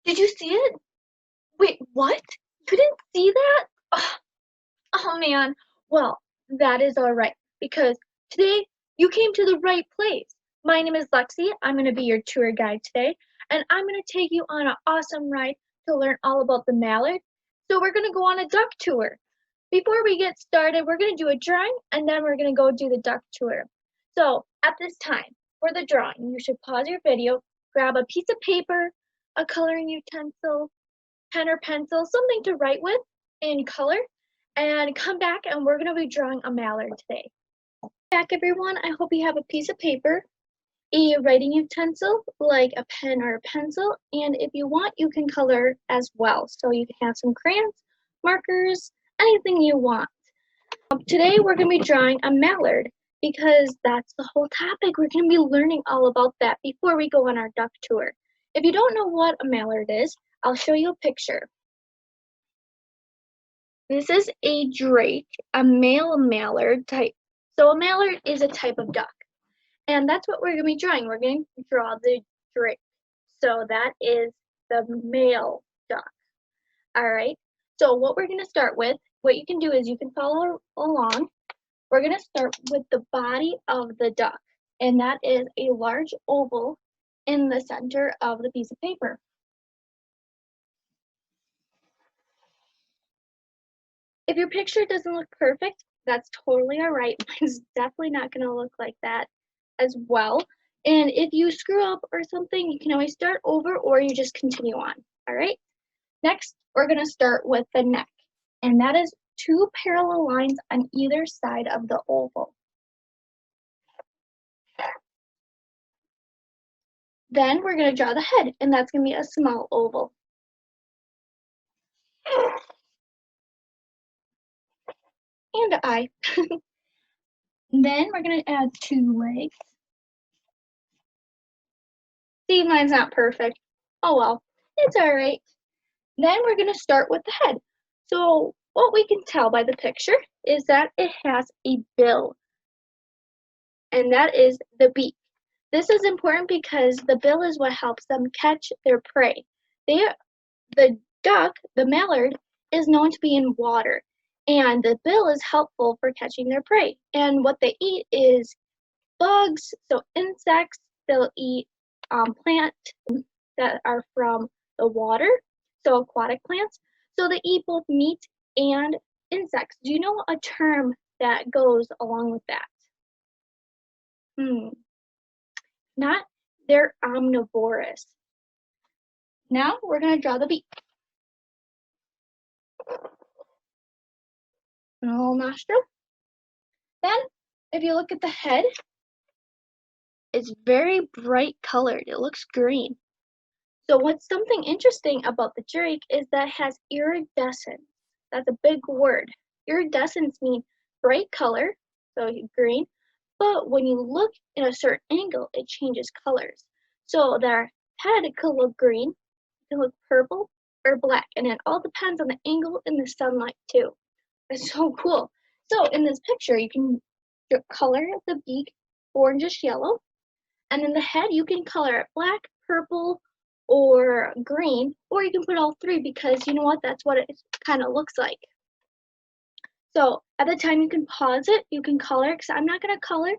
Did you see it? Wait, what? You didn't see that? Ugh. Oh man. Well, that is all right because today you came to the right place. My name is Lexi. I'm going to be your tour guide today, and I'm going to take you on an awesome ride to learn all about the mallard. So we're going to go on a duck tour. Before we get started, we're going to do a drawing and then we're going to go do the duck tour. So at this time, for the drawing, you should pause your video, grab a piece of paper, a coloring utensil, pen or pencil, something to write with in color, and come back and we're going to be drawing a mallard today. Back everyone, I hope you have a piece of paper, a writing utensil like a pen or a pencil, and if you want you can color as well. So you can have some crayons, markers, anything you want. Today we're going to be drawing a mallard because that's the whole topic. We're going to be learning all about that before we go on our duck tour. If you don't know what a mallard is, I'll show you a picture. This is a drake, a male mallard type. So a mallard is a type of duck. And that's what we're going to be drawing. We're going to draw the drake. So that is the male duck. All right. So what we're going to start with, what you can do is you can follow along. We're going to start with the body of the duck. And that is a large oval in the center of the piece of paper. If your picture doesn't look perfect, that's totally all right. Mine's definitely not going to look like that as well. And if you screw up or something, you can always start over or you just continue on. All right. Next, we're going to start with the neck. And that is 2 parallel lines on either side of the oval. Then we're going to draw the head, and that's going to be a small oval. And an eye. Then we're going to add 2 legs. See, mine's not perfect. Oh well, it's all right. Then we're going to start with the head. So what we can tell by the picture is that it has a bill, and that is the beak. This is important because the bill is what helps them catch their prey. The duck, the mallard, is known to be in water, and the bill is helpful for catching their prey. And what they eat is bugs, so insects. They'll eat plants that are from the water, so aquatic plants. So they eat both meat and insects. Do you know a term that goes along with that? Not, they're omnivorous. Now we're going to draw the beak. And a little nostril. Then, if you look at the head, it's very bright colored. It looks green. So what's something interesting about the drake is that it has iridescence. That's a big word. Iridescence means bright color, so green, but when you look in a certain angle, it changes colors. So their head could look green, it could look purple, or black, and it all depends on the angle and the sunlight too. It's so cool. So in this picture, you can color the beak orangish yellow, and then the head you can color it black, purple, or green, or you can put all 3 because you know what, that's what it kind of looks like. So at the time you can pause it, you can color it, because I'm not going to color,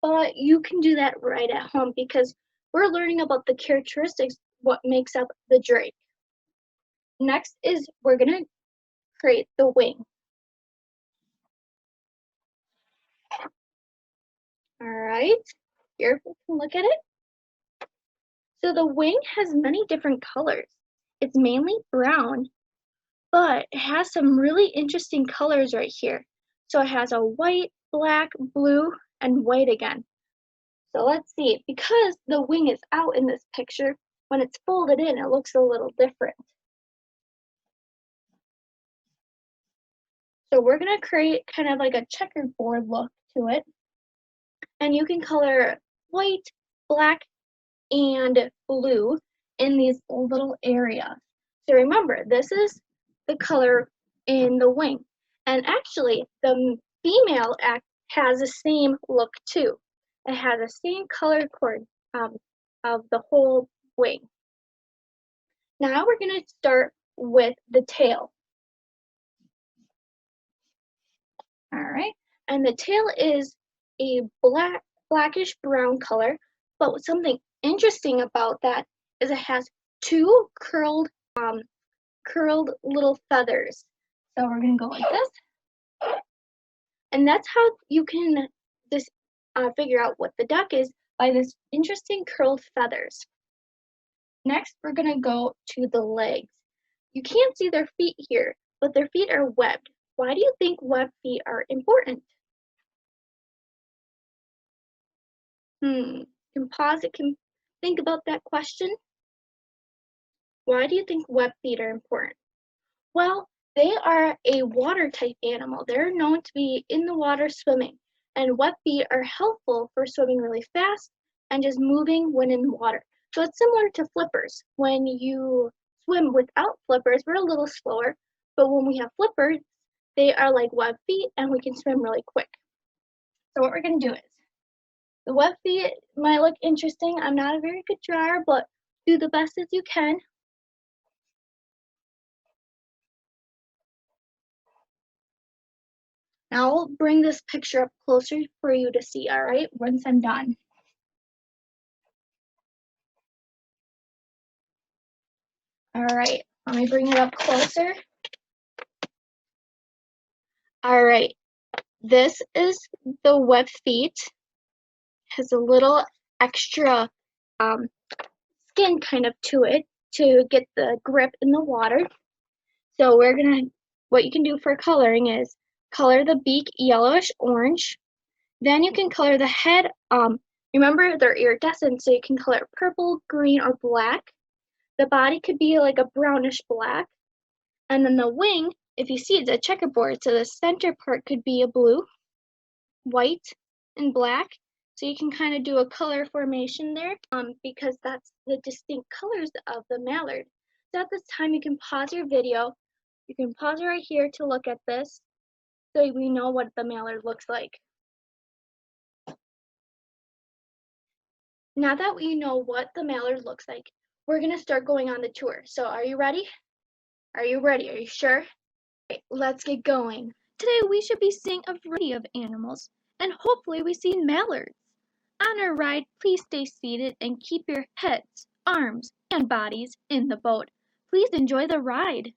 but you can do that right at home because we're learning about the characteristics, what makes up the drake. Next is we're going to create the wing. All right, here we can look at it. So the wing has many different colors. It's mainly brown, but it has some really interesting colors right here. So it has a white, black, blue, and white again. So let's see, because the wing is out in this picture, when it's folded in, it looks a little different. So we're going to create kind of like a checkerboard look to it. And you can color white, black, and blue in these little areas. So remember, this is the color in the wing. And actually, the female has the same look too. It has the same color cord of the whole wing. Now we're going to start with the tail. All right, and the tail is a blackish brown color, but something interesting about that is it has two curled little feathers. So we're going to go like this. And that's how you can just figure out what the duck is, by this interesting curled feathers. Next, we're going to go to the legs. You can't see their feet here, but their feet are webbed. Why do you think webbed feet are important? Can pause it, can think about that question. Why do you think webbed feet are important? Well, they are a water type animal. They're known to be in the water swimming, and web feet are helpful for swimming really fast and just moving when in water. So it's similar to flippers. When you swim without flippers, we're a little slower, but when we have flippers, they are like web feet and we can swim really quick. So what we're going to do is, the web feet might look interesting. I'm not a very good drawer, but do the best as you can. Now I'll bring this picture up closer for you to see, all right, once I'm done. All right, let me bring it up closer. All right, this is the web feet. Has a little extra skin kind of to it to get the grip in the water. So what you can do for coloring is color the beak yellowish orange. Then you can color the head. Remember, they're iridescent, so you can color it purple, green, or black. The body could be like a brownish black. And then the wing, if you see, it's a checkerboard, so the center part could be a blue, white, and black. So you can kind of do a color formation there, because that's the distinct colors of the mallard. So at this time, you can pause your video. You can pause right here to look at this, so we know what the mallard looks like. Now that we know what the mallard looks like, we're going to start going on the tour. So are you ready? Are you ready? Are you sure? Okay, let's get going. Today we should be seeing a variety of animals, and hopefully we see mallards. On our ride, please stay seated and keep your heads, arms, and bodies in the boat. Please enjoy the ride.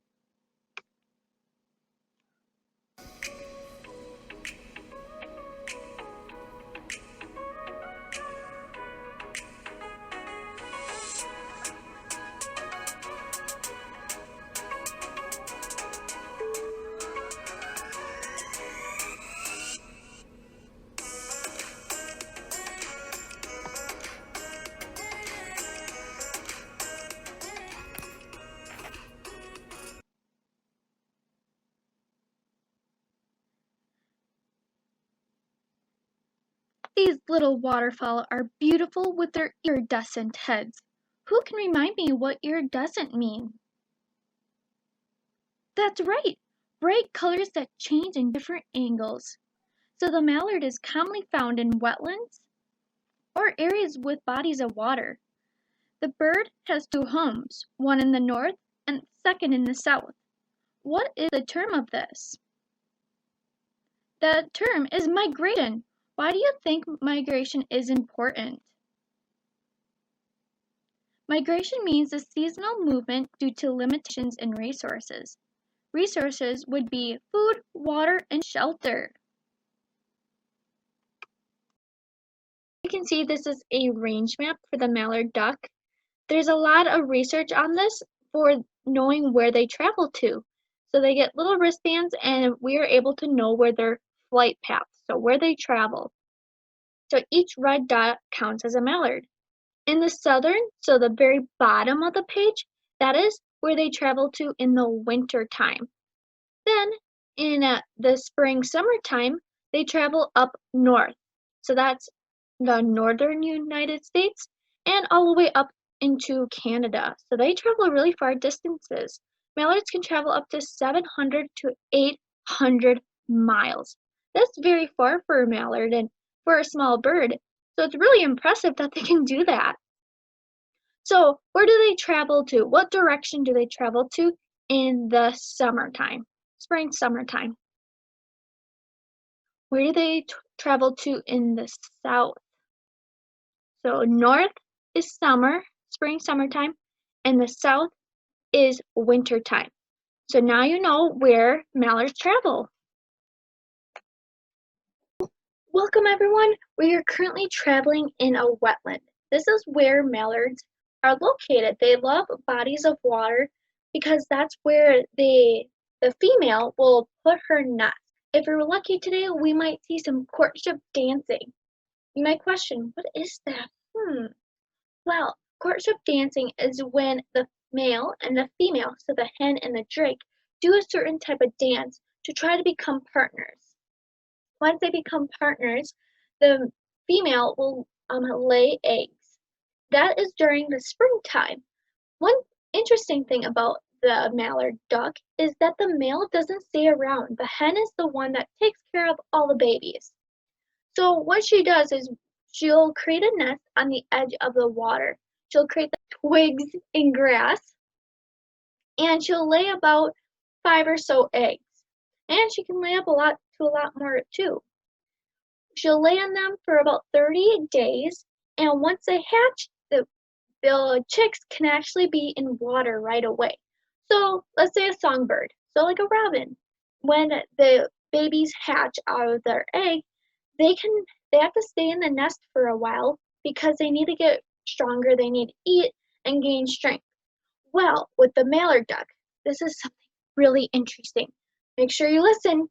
These little waterfowl are beautiful with their iridescent heads. Who can remind me what iridescent mean? That's right, bright colors that change in different angles. So the mallard is commonly found in wetlands or areas with bodies of water. The bird has two homes, one in the north and second in the south. What is the term of this? The term is migration. Why do you think migration is important? Migration means the seasonal movement due to limitations in resources. Resources would be food, water, and shelter. You can see this is a range map for the mallard duck. There's a lot of research on this for knowing where they travel to. So they get little wristbands and we are able to know where their flight paths, so where they travel. So each red dot counts as a mallard. In the southern, so the very bottom of the page, that is where they travel to in the winter time. Then in the spring, summertime, they travel up north. So that's the northern United States and all the way up into Canada. So they travel really far distances. Mallards can travel up to 700 to 800 miles. That's very far for a mallard and for a small bird. So it's really impressive that they can do that. So, where do they travel to? What direction do they travel to in the summertime? Spring, summertime. Where do they travel to in the south? So, north is summer, spring, summertime, and the south is wintertime. So now you know where mallards travel. Welcome everyone. We are currently traveling in a wetland. This is where mallards are located. They love bodies of water because that's where the female will put her nest. If we're lucky today, we might see some courtship dancing. You might question, what is that? Well, courtship dancing is when the male and the female, so the hen and the drake, do a certain type of dance to try to become partners. Once they become partners, the female will lay eggs. That is during the springtime. One interesting thing about the mallard duck is that the male doesn't stay around. The hen is the one that takes care of all the babies. So what she does is she'll create a nest on the edge of the water. She'll create the twigs and grass, and she'll lay about 5 or so eggs. And she can lay up a lot more too. She'll lay on them for about 30 days, and once they hatch, the chicks can actually be in water right away. So let's say a songbird, so like a robin. When the babies hatch out of their egg, they have to stay in the nest for a while because they need to get stronger, they need to eat and gain strength. Well, with the mallard duck, this is something really interesting. Make sure you listen.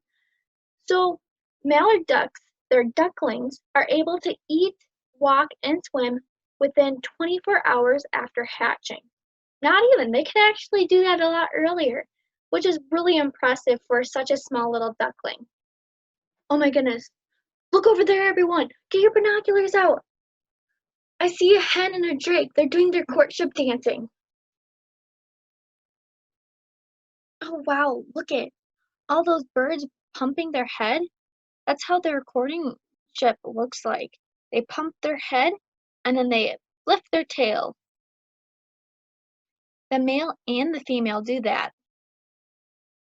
So, mallard ducks, their ducklings, are able to eat, walk, and swim within 24 hours after hatching. Not even, they can actually do that a lot earlier, which is really impressive for such a small little duckling. Oh my goodness, look over there, everyone! Get your binoculars out! I see a hen and a drake. They're doing their courtship dancing. Oh wow, look at all those birds pumping their head. That's how their courtship looks like. They pump their head and then they lift their tail. The male and the female do that.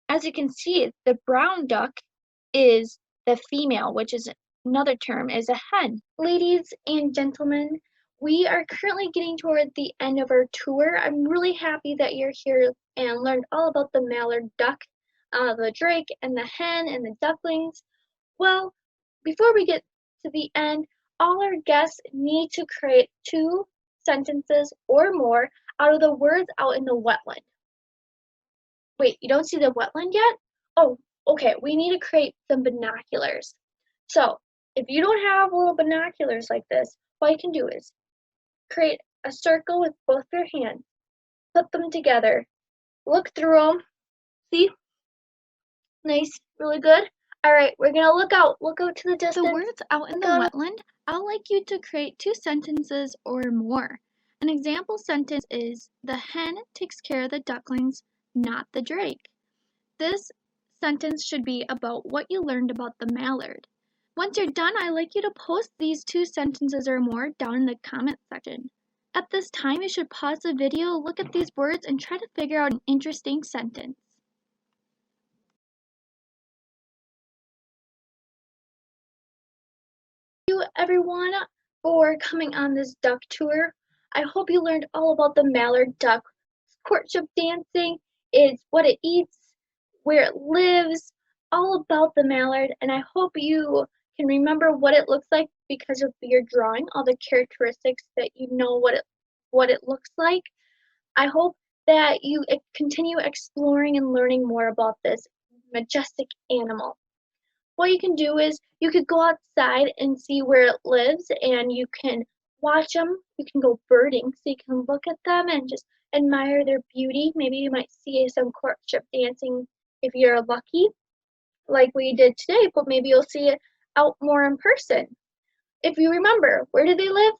As you can see, the brown duck is the female, which is another term is a hen. Ladies and gentlemen, we are currently getting toward the end of our tour. I'm really happy that you're here and learned all about the mallard duck, the drake, and the hen, and the ducklings. Well, before we get to the end, all our guests need to create 2 sentences or more out of the words out in the wetland. Wait, you don't see the wetland yet? Oh, okay, we need to create some binoculars. So, if you don't have little binoculars like this, what you can do is create a circle with both your hands, put them together, look through them, see? Nice, really good. All right, we're gonna look out to the distance. The words out in the wetland, I'd like you to create 2 sentences or more. An example sentence is, the hen takes care of the ducklings, not the drake. This sentence should be about what you learned about the mallard. Once you're done, I'd like you to post these 2 sentences or more down in the comment section. At this time, you should pause the video, look at these words, and try to figure out an interesting sentence. Thank you everyone for coming on this duck tour. I hope you learned all about the mallard duck. Courtship dancing is what it eats, where it lives, all about the mallard, and I hope you can remember what it looks like because of your drawing, all the characteristics that you know what it looks like. I hope that you continue exploring and learning more about this majestic animal. What you can do is you could go outside and see where it lives and you can watch them. You can go birding so you can look at them and just admire their beauty. Maybe you might see some courtship dancing if you're lucky, like we did today, but maybe you'll see it out more in person. If you remember, where do they live?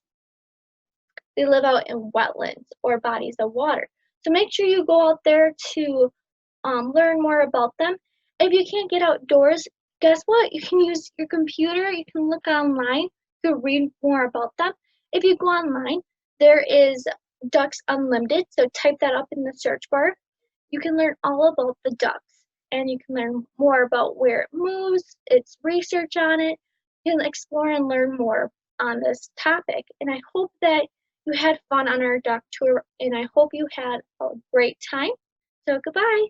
They live out in wetlands or bodies of water. So make sure you go out there to learn more about them. If you can't get outdoors, guess what? You can use your computer, you can look online, you can read more about them. If you go online, there is Ducks Unlimited, so type that up in the search bar. You can learn all about the ducks and you can learn more about where it moves, its research on it. You can explore and learn more on this topic. And I hope that you had fun on our duck tour and I hope you had a great time. So goodbye.